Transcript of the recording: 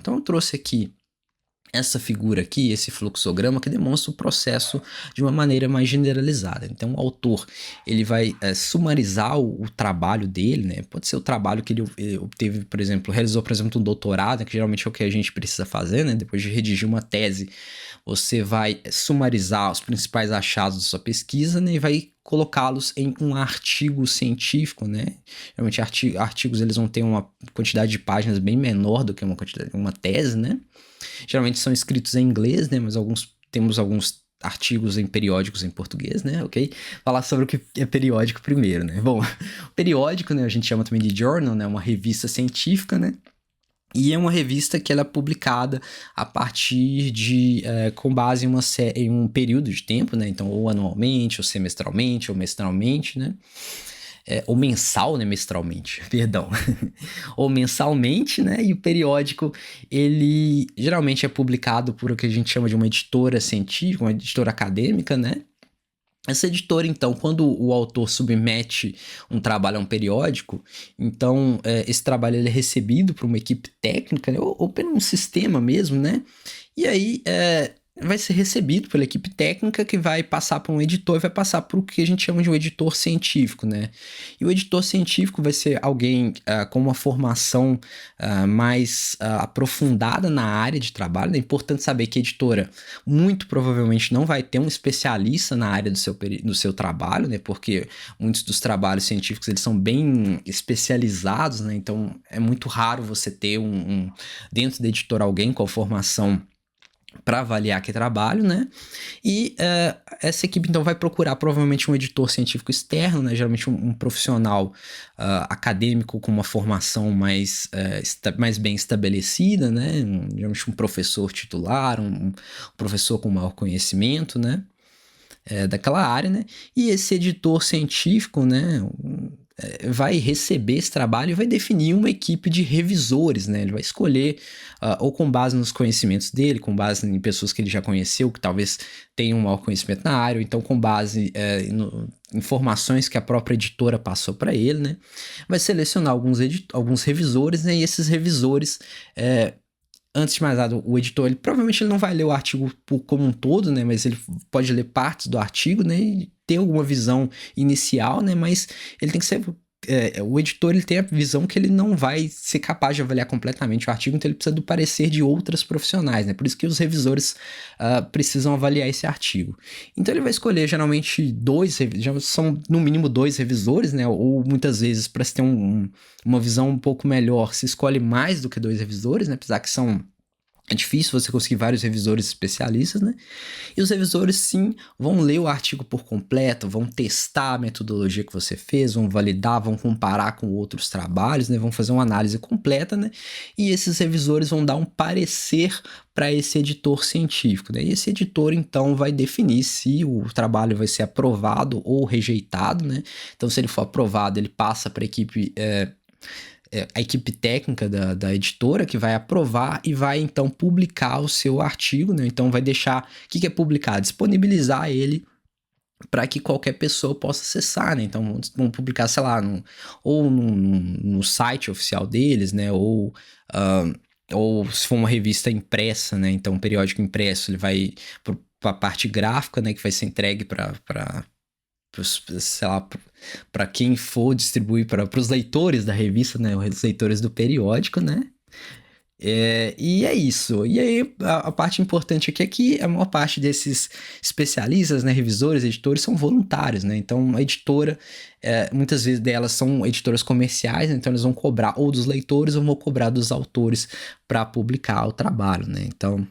Então eu trouxe aqui essa figura aqui, esse fluxograma, que demonstra o processo de uma maneira mais generalizada. Então, o autor ele vai sumarizar o trabalho dele, né? Pode ser o trabalho que ele obteve, por exemplo, realizou, por exemplo, um doutorado, que geralmente é o que a gente precisa fazer, né? Depois de redigir uma tese, você vai sumarizar os principais achados da sua pesquisa, né? E vai colocá-los em um artigo científico, né? Geralmente artigos eles vão ter uma quantidade de páginas bem menor do que uma tese, né? Geralmente são escritos em inglês, né? Mas temos alguns artigos em periódicos em português, né? Ok? Falar sobre o que é periódico primeiro, né? Bom, periódico, né? A gente chama também de journal, né? Uma revista científica, né? E é uma revista que ela é publicada a partir de, com base em um período de tempo, né? Então, ou anualmente, ou semestralmente, ou mestralmente, né? Ou mensal, né, mestralmente, perdão, ou mensalmente, né, e o periódico, ele geralmente é publicado por o que a gente chama de uma editora científica, uma editora acadêmica, né. Essa editora, então, quando o autor submete um trabalho a um periódico, então esse trabalho ele é recebido por uma equipe técnica, né, ou por um sistema mesmo, né, e aí vai ser recebido pela equipe técnica que vai passar para um editor e vai passar para o que a gente chama de um editor científico, né? E o editor científico vai ser alguém com uma formação mais aprofundada na área de trabalho. É importante saber que a editora muito provavelmente não vai ter um especialista na área do seu trabalho, né? Porque muitos dos trabalhos científicos eles são bem especializados, né? Então é muito raro você ter dentro da editora alguém com a formação para avaliar que trabalho, né? E essa equipe então vai procurar provavelmente um editor científico externo, né? Geralmente um profissional acadêmico com uma formação mais bem estabelecida, né? Geralmente um professor titular, um professor com maior conhecimento, né? Daquela área, né? E esse editor científico, né? Vai receber esse trabalho e vai definir uma equipe de revisores, né? Ele vai escolher, ou com base nos conhecimentos dele, com base em pessoas que ele já conheceu, que talvez tenham um maior conhecimento na área, ou então com base em informações que a própria editora passou para ele, né? Vai selecionar alguns revisores, né? E esses revisores, antes de mais nada, o editor, provavelmente ele não vai ler o artigo como um todo, né? Mas ele pode ler partes do artigo, né? E ter alguma visão inicial, né? Mas ele tem que ser... o editor ele tem a visão que ele não vai ser capaz de avaliar completamente o artigo, então ele precisa do parecer de outras profissionais, né? Por isso que os revisores precisam avaliar esse artigo. Então ele vai escolher geralmente já são no mínimo 2 revisores, né? Ou muitas vezes, para se ter uma visão um pouco melhor, se escolhe mais do que 2 revisores, né? Apesar que é difícil você conseguir vários revisores especialistas, né? E os revisores, sim, vão ler o artigo por completo, vão testar a metodologia que você fez, vão validar, vão comparar com outros trabalhos, né? Vão fazer uma análise completa, né? E esses revisores vão dar um parecer para esse editor científico, né? E esse editor, então, vai definir se o trabalho vai ser aprovado ou rejeitado, né? Então, se ele for aprovado, ele passa para a equipe técnica da editora que vai aprovar e vai então publicar o seu artigo, né? Então vai deixar, o que é publicar? Disponibilizar ele para que qualquer pessoa possa acessar, né? Então vão publicar, sei lá, no site oficial deles, né? Ou se for uma revista impressa, né? Então um periódico impresso, ele vai para a parte gráfica, né? Que vai ser entregue para sei lá, para quem for distribuir para os leitores da revista, né, os leitores do periódico, né, e é isso. E aí a parte importante aqui é que a maior parte desses especialistas, né, revisores, editores, são voluntários, né, então a editora, muitas vezes delas são editoras comerciais, né? Então eles vão cobrar ou dos leitores ou vão cobrar dos autores para publicar o trabalho, né, então